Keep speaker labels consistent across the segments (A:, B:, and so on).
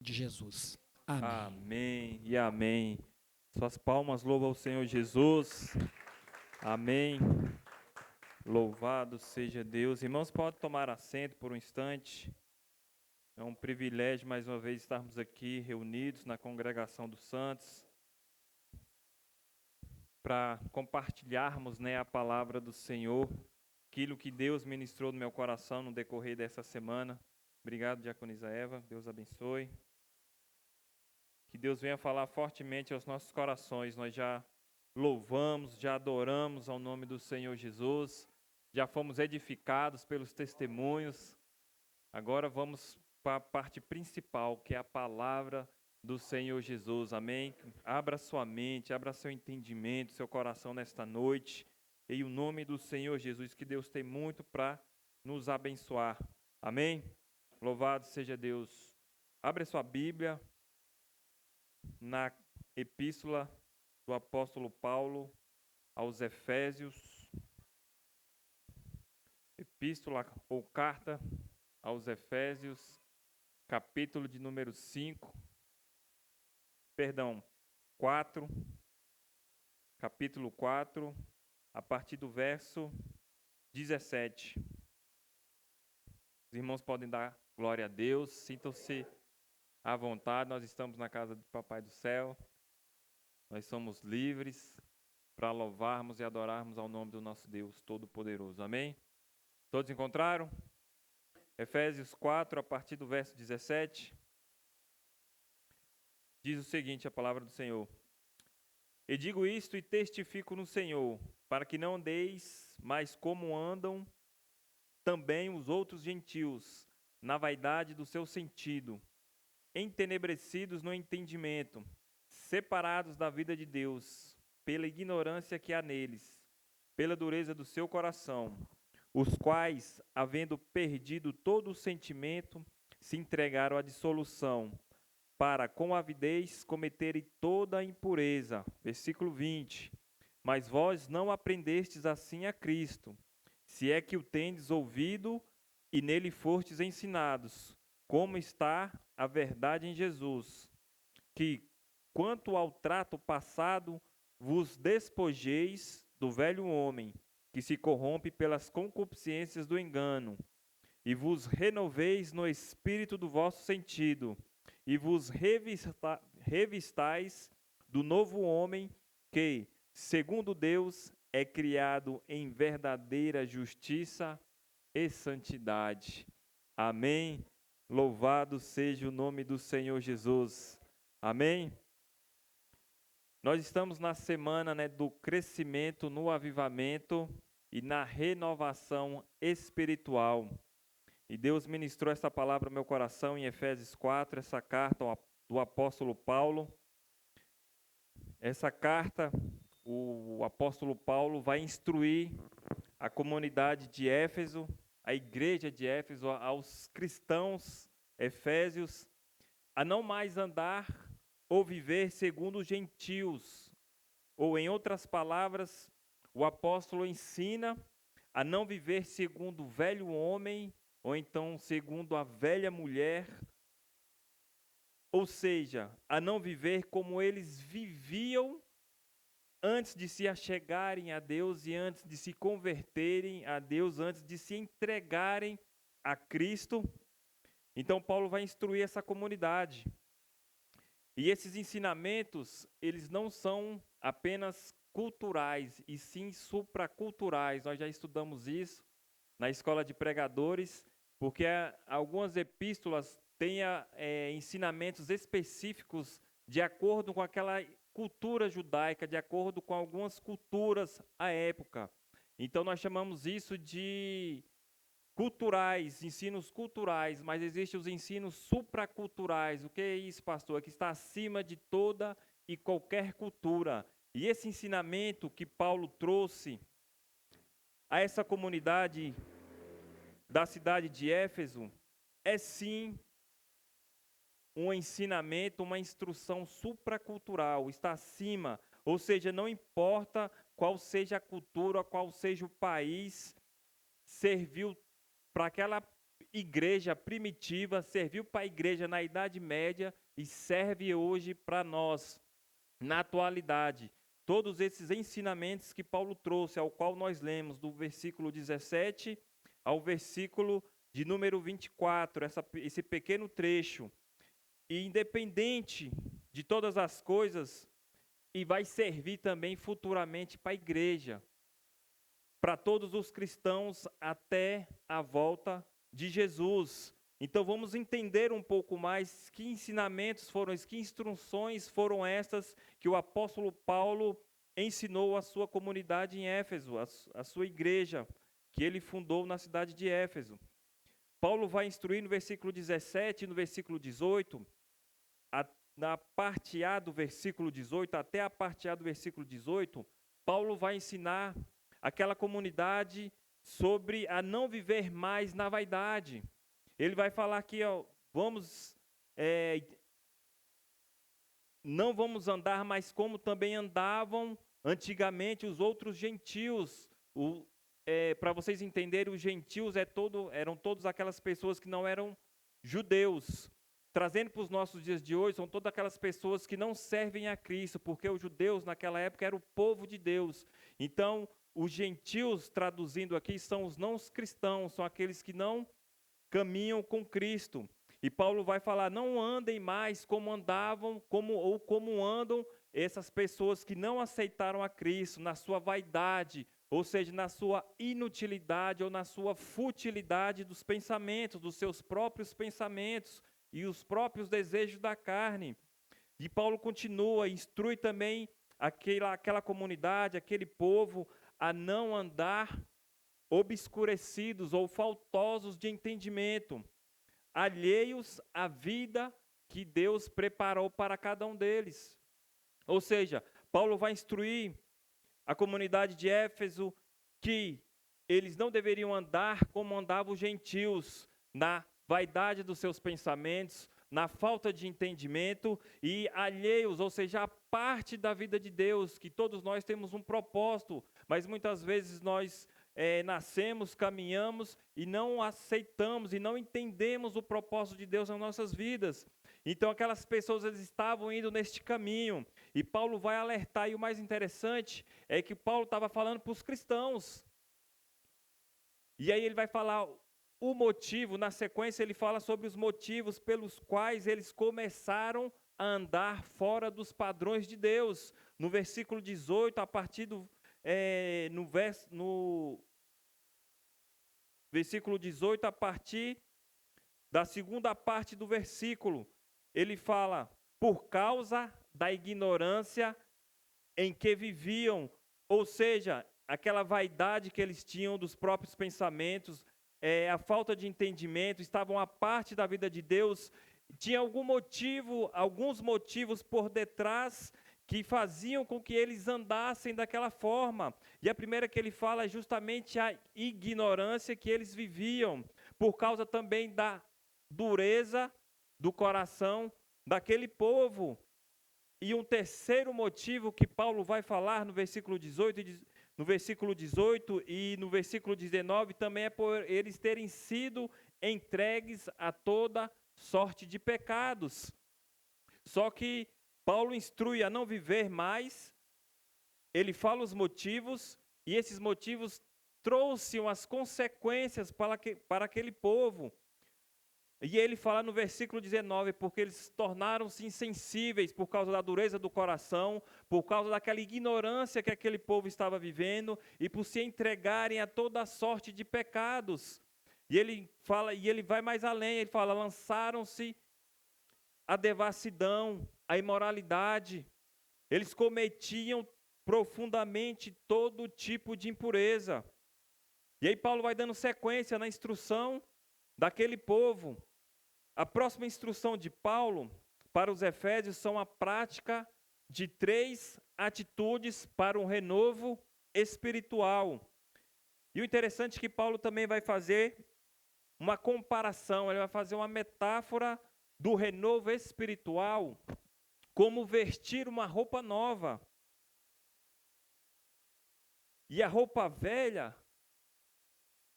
A: de Jesus. Amém.
B: Amém e amém. Suas palmas louvam ao Senhor Jesus. Amém. Louvado seja Deus. Irmãos, pode tomar assento por um instante. É um privilégio mais uma vez estarmos aqui reunidos na congregação dos santos para compartilharmos, a palavra do Senhor, aquilo que Deus ministrou no meu coração no decorrer dessa semana. Obrigado, diaconisa Eva. Deus abençoe. Que Deus venha falar fortemente aos nossos corações. Nós já louvamos, já adoramos ao nome do Senhor Jesus, já fomos edificados pelos testemunhos. Agora vamos para a parte principal, que é a palavra do Senhor Jesus. Amém? Abra sua mente, abra seu entendimento, seu coração nesta noite. Em o nome do Senhor Jesus, que Deus tem muito para nos abençoar. Amém? Louvado seja Deus. Abre sua Bíblia na epístola do apóstolo Paulo aos Efésios, epístola ou carta aos Efésios, capítulo de número 4, capítulo 4, a partir do verso 17. Os irmãos podem dar glória a Deus, sintam-se à vontade, nós estamos na casa do Papai do Céu, nós somos livres para louvarmos e adorarmos ao nome do nosso Deus Todo-Poderoso. Amém? Todos encontraram? Efésios 4, a partir do verso 17, diz o seguinte, a palavra do Senhor. E digo isto e testifico no Senhor, para que não andeis mais como andam também os outros gentios, na vaidade do seu sentido, entenebrecidos no entendimento, separados da vida de Deus, pela ignorância que há neles, pela dureza do seu coração, os quais, havendo perdido todo o sentimento, se entregaram à dissolução, para com avidez cometerem toda a impureza. Versículo 20. Mas vós não aprendestes assim a Cristo, se é que o tendes ouvido e nele fostes ensinados, como está a verdade em Jesus, que, quanto ao trato passado, vos despojeis do velho homem, que se corrompe pelas concupiscências do engano, e vos renoveis no espírito do vosso sentido, e vos revistais do novo homem que, segundo Deus, é criado em verdadeira justiça e santidade. Amém? Louvado seja o nome do Senhor Jesus. Amém? Nós estamos na semana do crescimento no avivamento e na renovação espiritual. E Deus ministrou essa palavra ao meu coração em Efésios 4, essa carta do apóstolo Paulo. Essa carta, o apóstolo Paulo vai instruir a comunidade de Éfeso, a igreja de Éfeso, aos cristãos efésios, a não mais andar ou viver segundo os gentios. Ou, em outras palavras, o apóstolo ensina a não viver segundo o velho homem, ou então segundo a velha mulher, ou seja, a não viver como eles viviam antes de se achegarem a Deus e antes de se converterem a Deus, antes de se entregarem a Cristo. Então Paulo vai instruir essa comunidade. E esses ensinamentos, eles não são apenas culturais, e sim supraculturais. Nós já estudamos isso na escola de pregadores, porque algumas epístolas têm ensinamentos específicos de acordo com aquela cultura judaica, de acordo com algumas culturas à época. Então nós chamamos isso de culturais, ensinos culturais, mas existem os ensinos supraculturais. O que é isso, pastor? É que está acima de toda e qualquer cultura. E esse ensinamento que Paulo trouxe a essa comunidade da cidade de Éfeso é sim um ensinamento, uma instrução supracultural, está acima, ou seja, não importa qual seja a cultura, qual seja o país, serviu para aquela igreja primitiva, serviu para a igreja na Idade Média e serve hoje para nós, na atualidade. Todos esses ensinamentos que Paulo trouxe, ao qual nós lemos do versículo 17 ao versículo de número 24, esse pequeno trecho. E independente de todas as coisas, e vai servir também futuramente para a igreja, para todos os cristãos até a volta de Jesus. Então vamos entender um pouco mais que ensinamentos foram, que instruções foram estas que o apóstolo Paulo ensinou à sua comunidade em Éfeso, à sua igreja, que ele fundou na cidade de Éfeso. Paulo vai instruir no versículo 17 e no versículo 18, na parte A do versículo 18 até a parte A do versículo 18, Paulo vai ensinar aquela comunidade sobre a não viver mais na vaidade. Ele vai falar aqui, não vamos andar mais como também andavam antigamente os outros gentios. Para vocês entenderem, os gentios eram todas aquelas pessoas que não eram judeus. Trazendo para os nossos dias de hoje, são todas aquelas pessoas que não servem a Cristo, porque os judeus naquela época eram o povo de Deus. Então, os gentios, traduzindo aqui, são os não cristãos, são aqueles que não caminham com Cristo. E Paulo vai falar, não andem mais como andavam, como andam essas pessoas que não aceitaram a Cristo, na sua vaidade, ou seja, na sua inutilidade ou na sua futilidade dos pensamentos, dos seus próprios pensamentos e os próprios desejos da carne. E Paulo continua, instrui também aquela comunidade, aquele povo, a não andar obscurecidos ou faltosos de entendimento, alheios à vida que Deus preparou para cada um deles. Ou seja, Paulo vai instruir a comunidade de Éfeso que eles não deveriam andar como andavam os gentios, na vaidade dos seus pensamentos, na falta de entendimento e alheios, ou seja, a parte da vida de Deus, que todos nós temos um propósito, mas muitas vezes nós nascemos, caminhamos e não aceitamos e não entendemos o propósito de Deus nas nossas vidas. Então aquelas pessoas eles estavam indo neste caminho e Paulo vai alertar, e o mais interessante é que Paulo estava falando para os cristãos. E aí ele vai falar o motivo, na sequência ele fala sobre os motivos pelos quais eles começaram a andar fora dos padrões de Deus. No versículo 18, a partir do no versículo 18, a partir da segunda parte do versículo, ele fala, por causa da ignorância em que viviam, ou seja, aquela vaidade que eles tinham dos próprios pensamentos, a falta de entendimento, estavam à parte da vida de Deus, tinha alguns motivos por detrás que faziam com que eles andassem daquela forma. E a primeira que ele fala é justamente a ignorância que eles viviam, por causa também da dureza do coração daquele povo. E um terceiro motivo que Paulo vai falar no versículo 18 e no versículo 19 também é por eles terem sido entregues a toda sorte de pecados. Só que Paulo instrui a não viver mais, ele fala os motivos, e esses motivos trouxeram as consequências para aquele povo. E ele fala no versículo 19, porque eles tornaram-se insensíveis por causa da dureza do coração, por causa daquela ignorância que aquele povo estava vivendo, e por se entregarem a toda sorte de pecados. E ele fala, e ele vai mais além, ele fala, lançaram-se a devassidão, a imoralidade. Eles cometiam profundamente todo tipo de impureza. E aí Paulo vai dando sequência na instrução daquele povo. A próxima instrução de Paulo para os Efésios são a prática de 3 atitudes para um renovo espiritual. E o interessante é que Paulo também vai fazer uma comparação, ele vai fazer uma metáfora do renovo espiritual, como vestir uma roupa nova. E a roupa velha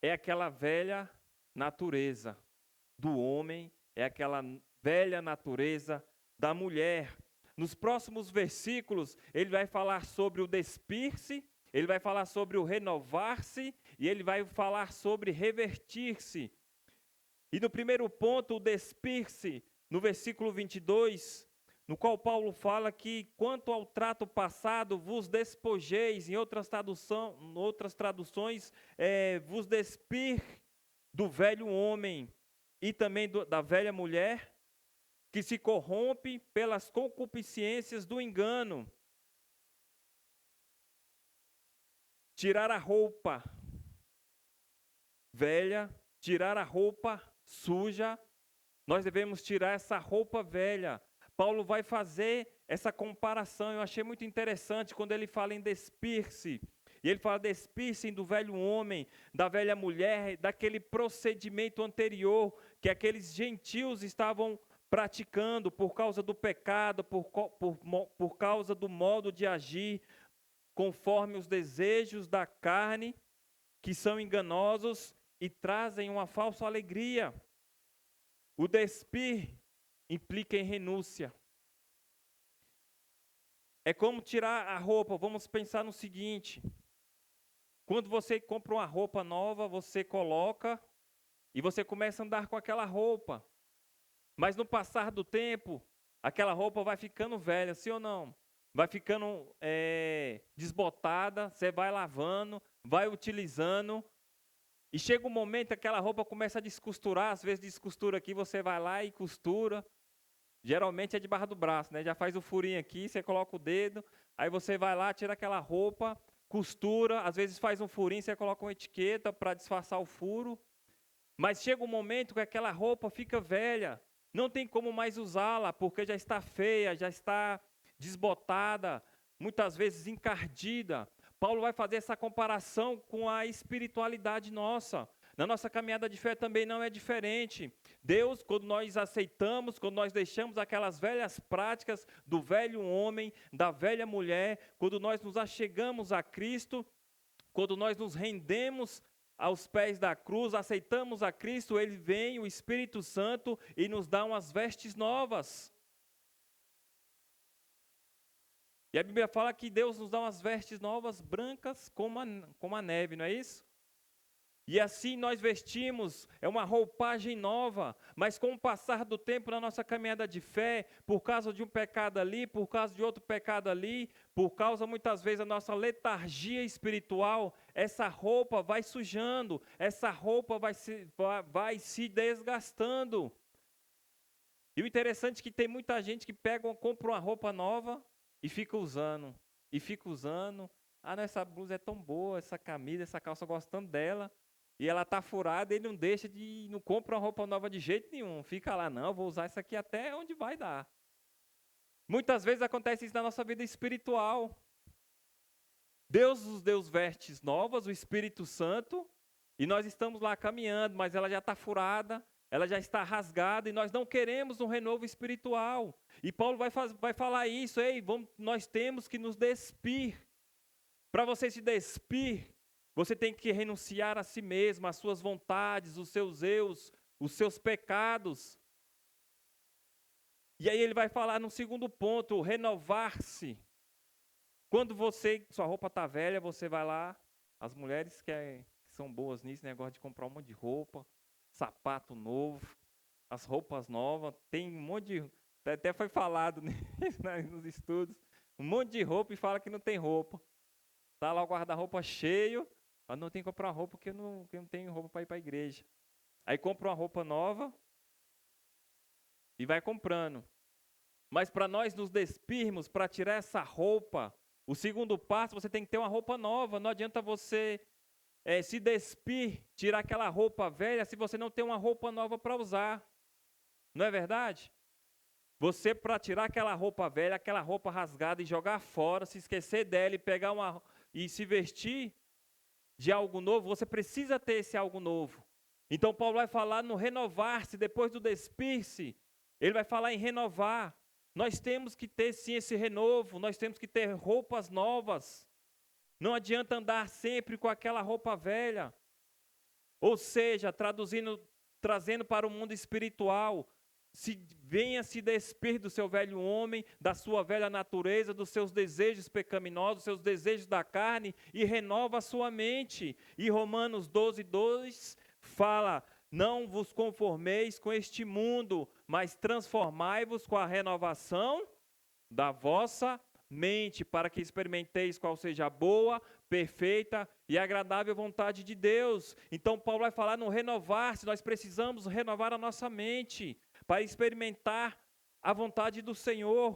B: é aquela velha natureza, do homem, é aquela velha natureza da mulher. Nos próximos versículos, ele vai falar sobre o despir-se, ele vai falar sobre o renovar-se e ele vai falar sobre revertir-se. E no primeiro ponto, o despir-se, no versículo 22, no qual Paulo fala que quanto ao trato passado vos despojeis, em outras traduções, vos despir do velho homem e também da velha mulher, que se corrompe pelas concupiscências do engano. Tirar a roupa velha, tirar a roupa suja, nós devemos tirar essa roupa velha. Paulo vai fazer essa comparação, eu achei muito interessante quando ele fala em despir-se. E ele fala despir-se do velho homem, da velha mulher, daquele procedimento anterior que aqueles gentios estavam praticando por causa do pecado, por causa do modo de agir, conforme os desejos da carne, que são enganosos e trazem uma falsa alegria. O despir implica em renúncia. É como tirar a roupa. Vamos pensar no seguinte: quando você compra uma roupa nova, você coloca e você começa a andar com aquela roupa. Mas no passar do tempo, aquela roupa vai ficando velha, sim ou não? Vai ficando desbotada, você vai lavando, vai utilizando, e chega um momento que aquela roupa começa a descosturar, às vezes descostura aqui, você vai lá e costura, geralmente é debaixo do braço, né? Já faz o furinho aqui, você coloca o dedo, aí você vai lá, tira aquela roupa, costura, às vezes faz um furinho, você coloca uma etiqueta para disfarçar o furo, mas chega um momento que aquela roupa fica velha, não tem como mais usá-la, porque já está feia, já está desbotada, muitas vezes encardida. Paulo vai fazer essa comparação com a espiritualidade nossa. Na nossa caminhada de fé também não é diferente. Deus, quando nós aceitamos, quando nós deixamos aquelas velhas práticas do velho homem, da velha mulher, quando nós nos achegamos a Cristo, quando nós nos rendemos aos pés da cruz, aceitamos a Cristo, Ele vem, o Espírito Santo, e nos dá umas vestes novas. E a Bíblia fala que Deus nos dá umas vestes novas, brancas como a neve, não é isso? E assim nós vestimos, é uma roupagem nova, mas com o passar do tempo na nossa caminhada de fé, por causa de um pecado ali, por causa de outro pecado ali, por causa muitas vezes da nossa letargia espiritual, essa roupa vai sujando, essa roupa vai se desgastando. E o interessante é que tem muita gente que compra uma roupa nova e fica usando, Ah, não, essa blusa é tão boa, essa camisa, essa calça, gostando dela. E ela está furada, ele não compra uma roupa nova de jeito nenhum. Fica lá, não, vou usar isso aqui até onde vai dar. Muitas vezes acontece isso na nossa vida espiritual. Deus nos deu vestes novas, o Espírito Santo, e nós estamos lá caminhando, mas ela já está furada, ela já está rasgada, e nós não queremos um renovo espiritual. E Paulo vai falar isso, nós temos que nos despir. Para você se despir, você tem que renunciar a si mesmo, às suas vontades, os seus eus, os seus pecados. E aí ele vai falar no segundo ponto, renovar-se. Quando sua roupa está velha, você vai lá, as mulheres que são boas nisso, negócio de comprar um monte de roupa, sapato novo, as roupas novas, tem um monte de... Até foi falado nos estudos, um monte de roupa e fala que não tem roupa. Está lá o guarda-roupa cheio, mas não tem que comprar roupa porque eu não tenho roupa para ir para a igreja. Aí compra uma roupa nova e vai comprando. Mas para nós nos despirmos, para tirar essa roupa, o segundo passo, você tem que ter uma roupa nova. Não adianta você se despir, tirar aquela roupa velha, se você não tem uma roupa nova para usar. Não é verdade? Você, para tirar aquela roupa velha, aquela roupa rasgada e jogar fora, se esquecer dela e pegar e se vestir de algo novo, você precisa ter esse algo novo. Então Paulo vai falar no renovar-se, depois do despir-se, ele vai falar em renovar. Nós temos que ter sim esse renovo, nós temos que ter roupas novas. Não adianta andar sempre com aquela roupa velha. Ou seja, traduzindo trazendo para o mundo espiritual. Venha se despir do seu velho homem, da sua velha natureza, dos seus desejos pecaminosos, dos seus desejos da carne, e renova a sua mente. E Romanos 12:2 fala: não vos conformeis com este mundo, mas transformai-vos com a renovação da vossa mente, para que experimenteis qual seja a boa, perfeita e agradável vontade de Deus. Então Paulo vai falar no renovar-se. Nós precisamos renovar a nossa mente para experimentar a vontade do Senhor.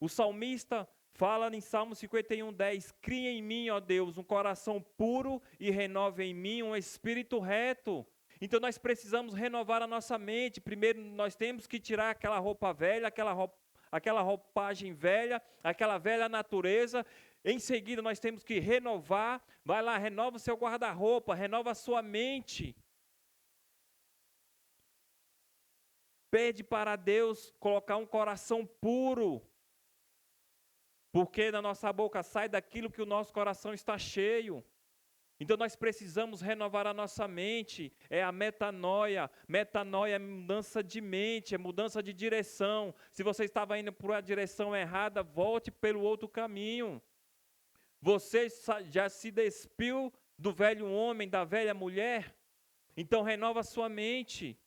B: O salmista fala em Salmo 51:10, cria em mim, ó Deus, um coração puro e renove em mim um espírito reto. Então nós precisamos renovar a nossa mente. Primeiro nós temos que tirar aquela roupa velha, aquela roupagem velha, aquela velha natureza. Em seguida nós temos que renovar. Vai lá, renova o seu guarda-roupa, renova a sua mente. Pede para Deus colocar um coração puro, porque da nossa boca sai daquilo que o nosso coração está cheio. Então nós precisamos renovar a nossa mente, é a metanoia. Metanoia é mudança de mente, é mudança de direção. Se você estava indo por uma direção errada, volte pelo outro caminho. Você já se despiu do velho homem, da velha mulher? Então renova a sua mente.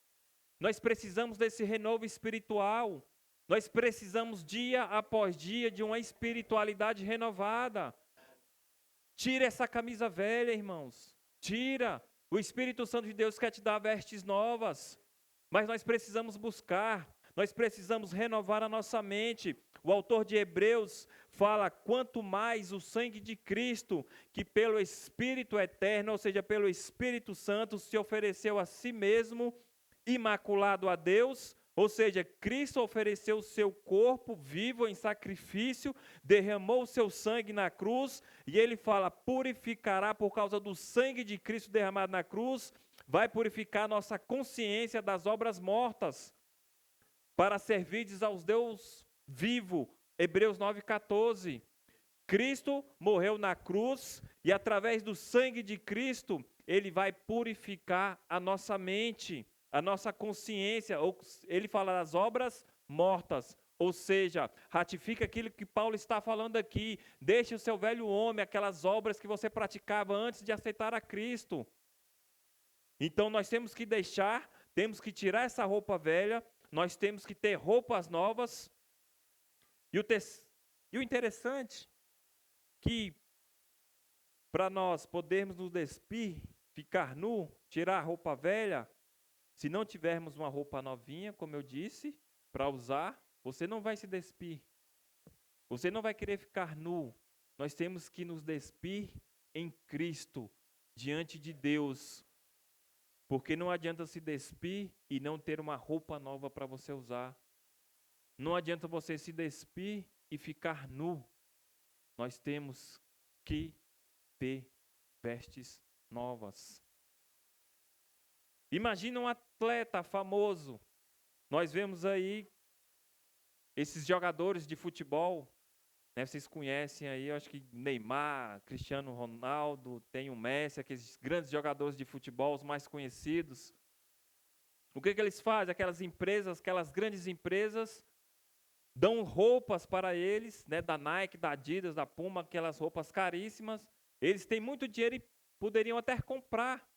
B: Nós precisamos desse renovo espiritual. Nós precisamos dia após dia de uma espiritualidade renovada. Tira essa camisa velha, irmãos. Tira. O Espírito Santo de Deus quer te dar vestes novas. Mas nós precisamos buscar. Nós precisamos renovar a nossa mente. O autor de Hebreus fala: quanto mais o sangue de Cristo, que pelo Espírito eterno, ou seja, pelo Espírito Santo, se ofereceu a si mesmo, imaculado a Deus, ou seja, Cristo ofereceu o seu corpo vivo em sacrifício, derramou o seu sangue na cruz, e ele fala: purificará por causa do sangue de Cristo derramado na cruz, vai purificar nossa consciência das obras mortas, para servirdes aos Deus vivo. Hebreus 9:14. Cristo morreu na cruz, e através do sangue de Cristo, ele vai purificar a nossa mente, a nossa consciência. Ele fala das obras mortas, ou seja, ratifica aquilo que Paulo está falando aqui. Deixe o seu velho homem, aquelas obras que você praticava antes de aceitar a Cristo. Então nós temos que deixar, temos que tirar essa roupa velha, nós temos que ter roupas novas. E o interessante, que para nós podermos nos despir, ficar nu, tirar a roupa velha, se não tivermos uma roupa novinha, como eu disse, para usar, você não vai se despir. Você não vai querer ficar nu. Nós temos que nos despir em Cristo, diante de Deus. Porque não adianta se despir e não ter uma roupa nova para você usar. Não adianta você se despir e ficar nu. Nós temos que ter vestes novas. Imagina um atleta famoso. Nós vemos aí esses jogadores de futebol, né? Vocês conhecem aí, eu acho que Neymar, Cristiano Ronaldo, tem o Messi, aqueles grandes jogadores de futebol, os mais conhecidos. O que eles fazem? Aquelas grandes empresas, dão roupas para eles, né? Da Nike, da Adidas, da Puma, aquelas roupas caríssimas. Eles têm muito dinheiro e poderiam até comprar.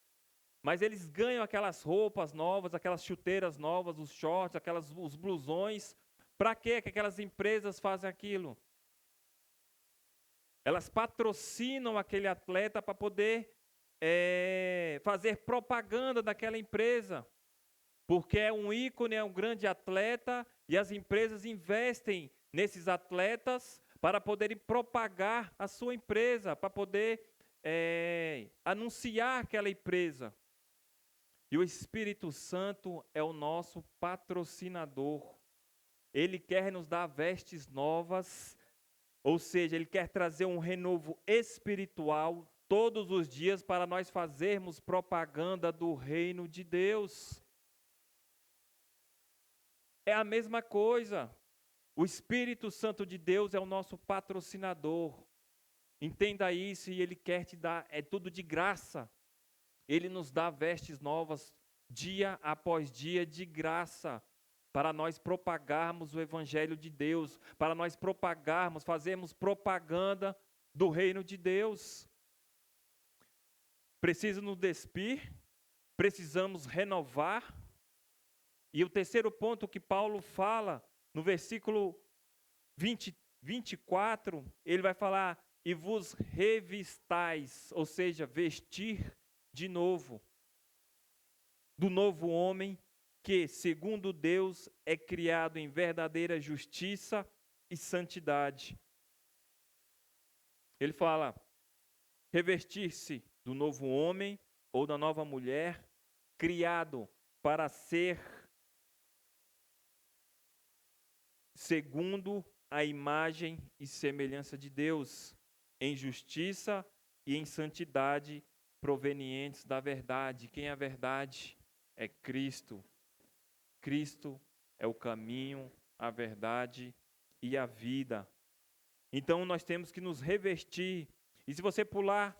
B: Mas eles ganham aquelas roupas novas, aquelas chuteiras novas, os shorts, os blusões. Para quê que aquelas empresas fazem aquilo? Elas patrocinam aquele atleta para poder fazer propaganda daquela empresa. Porque é um ícone, é um grande atleta, e as empresas investem nesses atletas para poderem propagar a sua empresa, para poder anunciar aquela empresa. E o Espírito Santo é o nosso patrocinador. Ele quer nos dar vestes novas, ou seja, Ele quer trazer um renovo espiritual todos os dias para nós fazermos propaganda do reino de Deus. É a mesma coisa. O Espírito Santo de Deus é o nosso patrocinador. Entenda isso, e Ele quer te dar, é tudo de graça. Ele nos dá vestes novas dia após dia, de graça, para nós propagarmos o Evangelho de Deus, para nós propagarmos, fazermos propaganda do reino de Deus. Precisa nos despir, precisamos renovar. E o terceiro ponto que Paulo fala, no versículo 24, ele vai falar, e vos revistais, ou seja, vestir de novo, do novo homem, que, segundo Deus, é criado em verdadeira justiça e santidade. Ele fala, revestir-se do novo homem ou da nova mulher, criado para ser segundo a imagem e semelhança de Deus, em justiça e em santidade provenientes da verdade. Quem é a verdade? É Cristo. Cristo é o caminho, a verdade e a vida. Então nós temos que nos revestir. E se você pular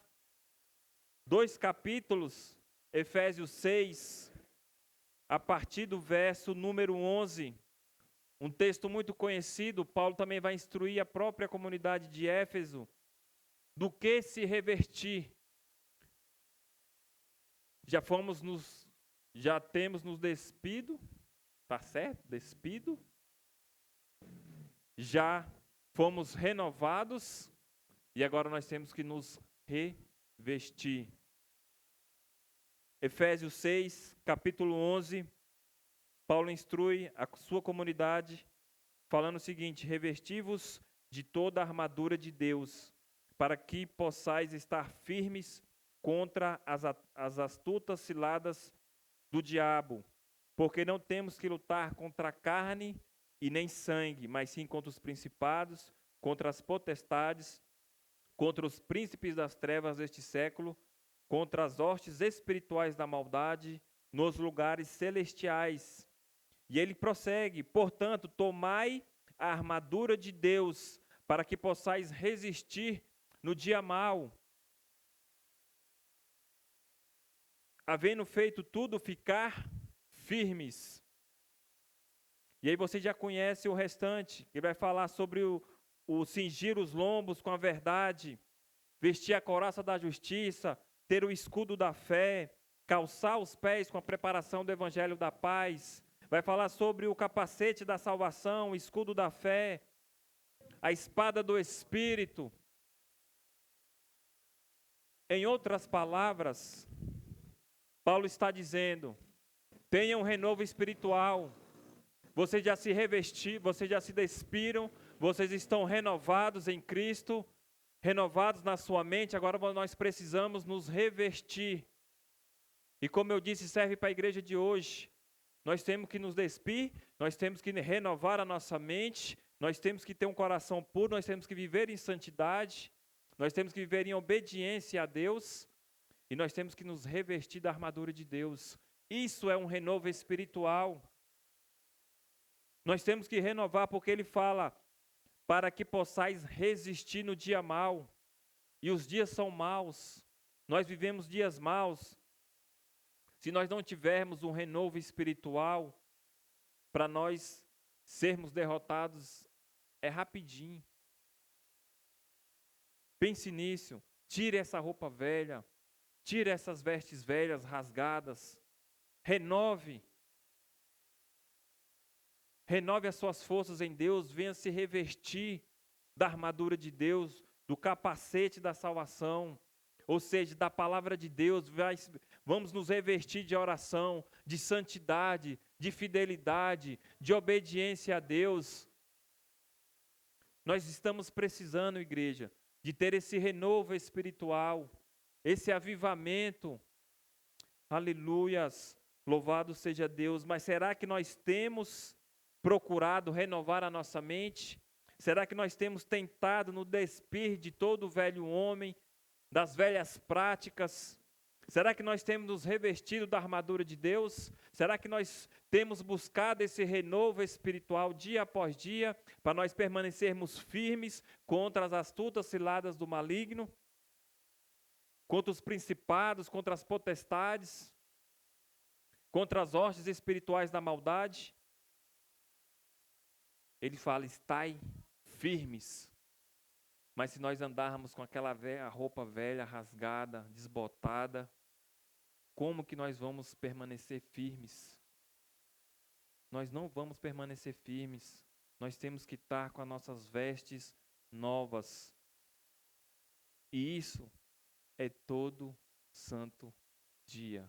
B: 2 capítulos, Efésios 6, a partir do verso número 11, um texto muito conhecido, Paulo também vai instruir a própria comunidade de Éfeso do que se revestir. Já temos nos despido, tá certo? Despido. Já fomos renovados e agora nós temos que nos revestir. Efésios 6, capítulo 11, Paulo instrui a sua comunidade falando o seguinte: revesti-vos de toda a armadura de Deus, para que possais estar firmes contra as astutas ciladas do diabo, porque não temos que lutar contra a carne e nem sangue, mas sim contra os principados, contra as potestades, contra os príncipes das trevas deste século, contra as hostes espirituais da maldade nos lugares celestiais. E ele prossegue, portanto, tomai a armadura de Deus, para que possais resistir no dia mau. Havendo feito tudo, ficar firmes. E aí você já conhece o restante. Ele vai falar sobre o cingir os lombos com a verdade, vestir a couraça da justiça, ter o escudo da fé, calçar os pés com a preparação do evangelho da paz. Vai falar sobre o capacete da salvação, o escudo da fé, a espada do Espírito. Em outras palavras, Paulo está dizendo, tenham um renovo espiritual. Vocês já se revestiram, vocês já se despiram, vocês estão renovados em Cristo, renovados na sua mente, agora nós precisamos nos revestir. E como eu disse, serve para a igreja de hoje. Nós temos que nos despir, nós temos que renovar a nossa mente, nós temos que ter um coração puro, nós temos que viver em santidade, nós temos que viver em obediência a Deus, e nós temos que nos revestir da armadura de Deus. Isso é um renovo espiritual. Nós temos que renovar, porque ele fala, para que possais resistir no dia mau. E os dias são maus. Nós vivemos dias maus. Se nós não tivermos um renovo espiritual, para nós sermos derrotados, é rapidinho. Pense nisso. Tire essa roupa velha. Tire essas vestes velhas, rasgadas. Renove. Renove as suas forças em Deus. Venha se revestir da armadura de Deus, do capacete da salvação. Ou seja, da palavra de Deus. Vamos nos revestir de oração, de santidade, de fidelidade, de obediência a Deus. Nós estamos precisando, igreja, de ter esse renovo espiritual, esse avivamento. Aleluias, louvado seja Deus. Mas será que nós temos procurado renovar a nossa mente? Será que nós temos tentado nos despir de todo o velho homem, das velhas práticas? Será que nós temos nos revestido da armadura de Deus? Será que nós temos buscado esse renovo espiritual dia após dia, para nós permanecermos firmes contra as astutas ciladas do maligno, contra os principados, contra as potestades? contra as hostes espirituais da maldade. Ele fala, estai firmes. Mas se nós andarmos com aquela roupa velha, rasgada, desbotada, como que nós vamos permanecer firmes? Nós não vamos permanecer firmes. Nós temos que estar com as nossas vestes novas. E isso é todo santo dia.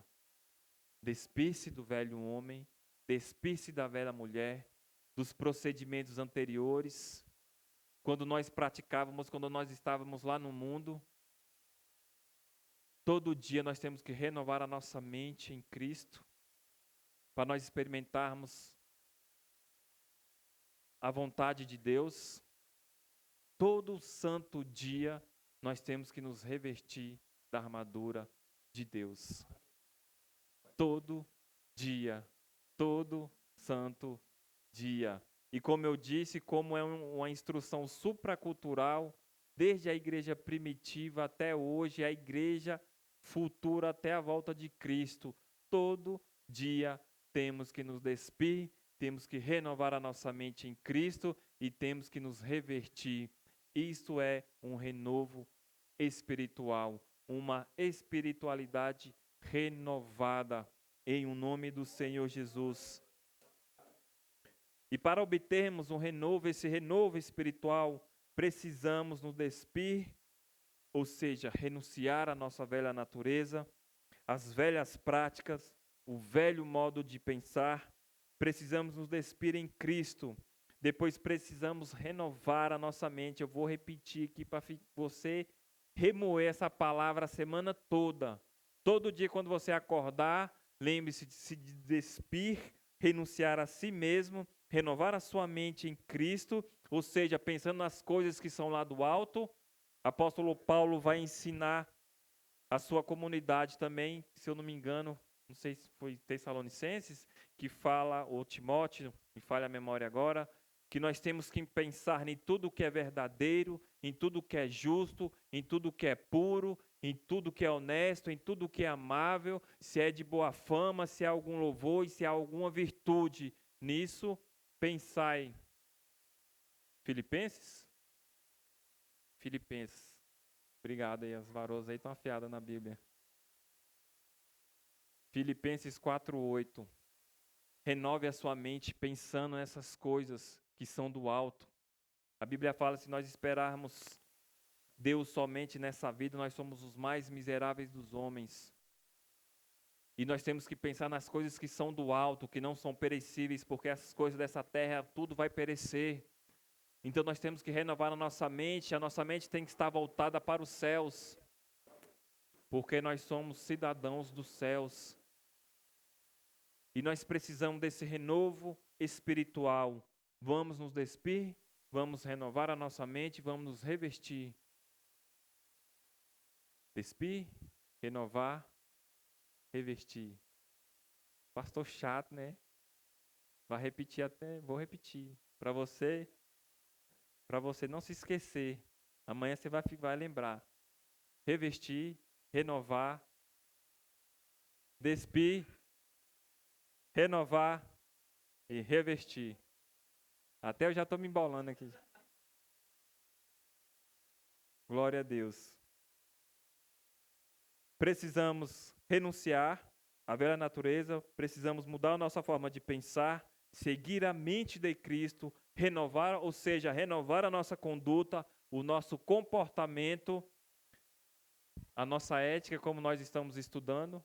B: Despir-se do velho homem, despir-se da velha mulher, dos procedimentos anteriores, quando nós praticávamos, quando nós estávamos lá no mundo. Todo dia nós temos que renovar a nossa mente em Cristo, para nós experimentarmos a vontade de Deus. Todo santo dia nós temos que nos revestir da armadura de Deus. Todo dia, todo santo dia. E como eu disse, como é uma instrução supracultural, desde a igreja primitiva até hoje, a igreja futura até a volta de Cristo, todo dia temos que nos despir, temos que renovar a nossa mente em Cristo e temos que nos revertir. Isso é um renovo espiritual, uma espiritualidade renovada em o nome do Senhor Jesus. E para obtermos esse renovo espiritual, precisamos nos despir, ou seja, renunciar à nossa velha natureza, às velhas práticas, o velho modo de pensar. Precisamos nos despir em Cristo. Depois precisamos renovar a nossa mente. Eu vou repetir aqui para você remoer essa palavra a semana toda. Todo dia quando você acordar, lembre-se de se despir, renunciar a si mesmo, renovar a sua mente em Cristo, ou seja, pensando nas coisas que são lá do alto. Apóstolo Paulo vai ensinar a sua comunidade também, se eu não me engano, não sei se foi Tessalonicenses, que fala, ou Timóteo, me falha a memória agora, que nós temos que pensar em tudo que é verdadeiro, em tudo que é justo, em tudo que é puro, em tudo que é honesto, em tudo que é amável, se é de boa fama, se há algum louvor e se há alguma virtude. Nisso, pensai. Filipenses? Filipenses. Obrigado aí, as varoas aí estão afiadas na Bíblia. Filipenses 4:8. Renove a sua mente pensando nessas coisas que são do alto. A Bíblia fala, se nós esperarmos Deus somente nessa vida, nós somos os mais miseráveis dos homens. E nós temos que pensar nas coisas que são do alto, que não são perecíveis, porque essas coisas dessa terra, tudo vai perecer. Então nós temos que renovar a nossa mente tem que estar voltada para os céus, porque nós somos cidadãos dos céus. E nós precisamos desse renovo espiritual. Vamos nos despir, vamos renovar a nossa mente, vamos nos revestir. Despir, renovar, revestir. Pastor chato, né? Vai repetir vou repetir. Para você não se esquecer. Amanhã você vai lembrar. Revestir, renovar, despir, renovar e revestir. Até eu já estou me embolando aqui. Glória a Deus. Precisamos renunciar à velha natureza, precisamos mudar a nossa forma de pensar, seguir a mente de Cristo, renovar, ou seja, renovar a nossa conduta, o nosso comportamento, a nossa ética, como nós estamos estudando,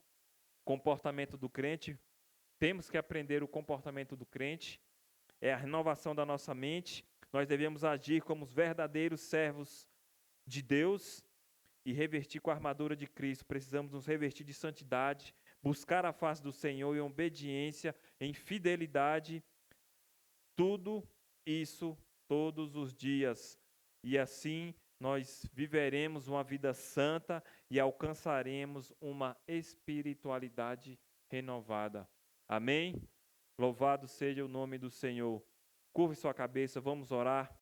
B: comportamento do crente. Temos que aprender o comportamento do crente, é a renovação da nossa mente. Nós devemos agir como os verdadeiros servos de Deus e revestir com a armadura de Cristo. Precisamos nos revestir de santidade, buscar a face do Senhor em obediência, em fidelidade, tudo isso todos os dias. E assim nós viveremos uma vida santa e alcançaremos uma espiritualidade renovada. Amém? Louvado seja o nome do Senhor. Curve sua cabeça, vamos orar.